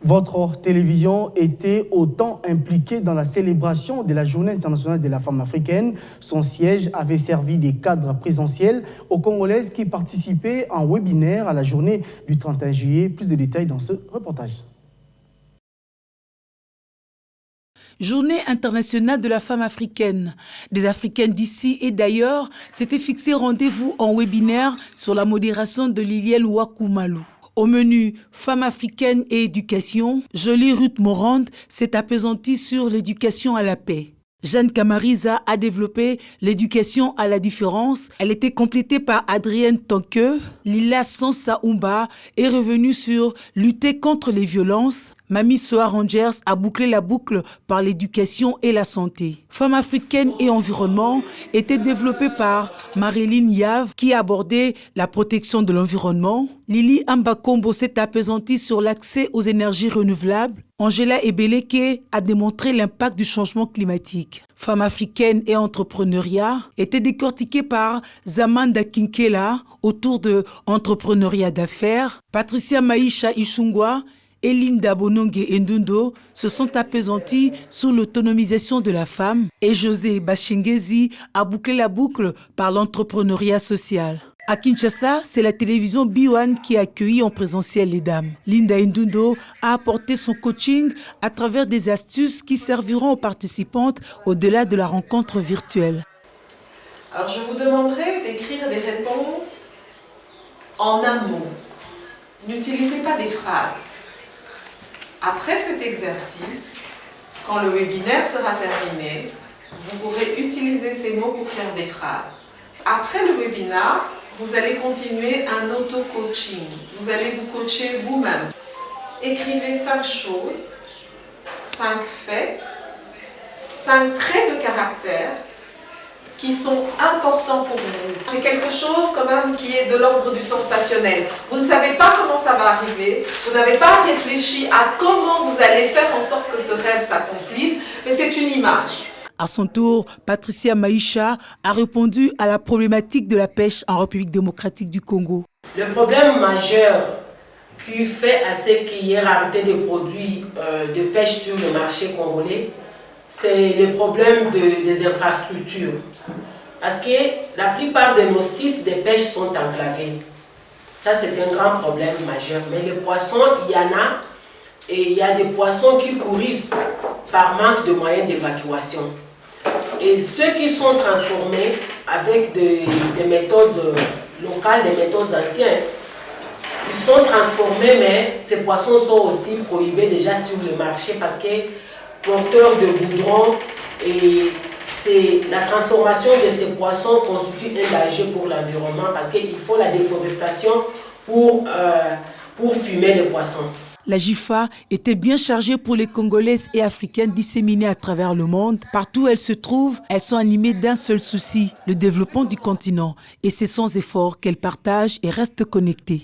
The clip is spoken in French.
Votre télévision était autant impliquée dans la célébration de la Journée internationale de la femme africaine. Son siège avait servi des cadres présentiels aux Congolaises qui participaient en webinaire à la journée du 31 juillet. Plus de détails dans ce reportage. Journée internationale de la femme africaine. Des Africaines d'ici et d'ailleurs s'étaient fixé rendez-vous en webinaire sur la modération de Liliane Wakumalu. Au menu Femmes africaines et éducation, Jolie Ruth Morand s'est appesantie sur l'éducation à la paix. Jeanne Kamariza a développé l'éducation à la différence. Elle était complétée par Adrienne Tanque. Lila Sansaoumba est revenue sur lutter contre les violences. Mami Soa Rangers a bouclé la boucle par l'éducation et la santé. Femmes africaines et environnement était développée par Marilyn Yav qui a abordé la protection de l'environnement. Lili Ambakombo s'est appesantie sur l'accès aux énergies renouvelables. Angela Ebeleke a démontré l'impact du changement climatique. Femmes africaines et entrepreneuriat était décortiquée par Zamanda Kinkela autour de entrepreneuriat d'affaires. Patricia Maïcha Ishungwa et Linda Bonongue Ndundo se sont appesantis sur l'autonomisation de la femme et José Bashengezi a bouclé la boucle par l'entrepreneuriat social. À Kinshasa, c'est la télévision B1 qui a accueilli en présentiel les dames. Linda Ndundo a apporté son coaching à travers des astuces qui serviront aux participantes au-delà de la rencontre virtuelle. Alors je vous demanderai d'écrire des réponses en un mot. N'utilisez pas des phrases. Après cet exercice, quand le webinaire sera terminé, vous pourrez utiliser ces mots pour faire des phrases. Après le webinaire, vous allez continuer un auto-coaching. Vous allez vous coacher vous-même. Écrivez 5 choses, 5 faits, 5 traits de caractère qui sont importants pour vous. C'est quelque chose quand même qui est de l'ordre du sensationnel. Vous ne savez pas comment ça va arriver, vous n'avez pas réfléchi à comment vous allez faire en sorte que ce rêve s'accomplisse, mais c'est une image. À son tour, Patricia Maïcha a répondu à la problématique de la pêche en République démocratique du Congo. Le problème majeur qui fait à ce qu'il y ait rareté de produits de pêche sur le marché congolais, c'est le problème des infrastructures. Parce que la plupart de nos sites de pêche sont enclavés. Ça, c'est un grand problème majeur. Mais les poissons, il y en a, et il y a des poissons qui pourrissent par manque de moyens d'évacuation. Et ceux qui sont transformés avec des méthodes locales, des méthodes anciennes, ils sont transformés, mais ces poissons sont aussi prohibés déjà sur le marché parce que porteurs de goudron et la transformation de ces poissons constitue un danger pour l'environnement parce qu'il faut la déforestation pour fumer les poissons. La JIFA était bien chargée pour les Congolaises et Africaines disséminées à travers le monde. Partout où elles se trouvent, elles sont animées d'un seul souci, le développement du continent. Et c'est sans effort qu'elles partagent et restent connectées.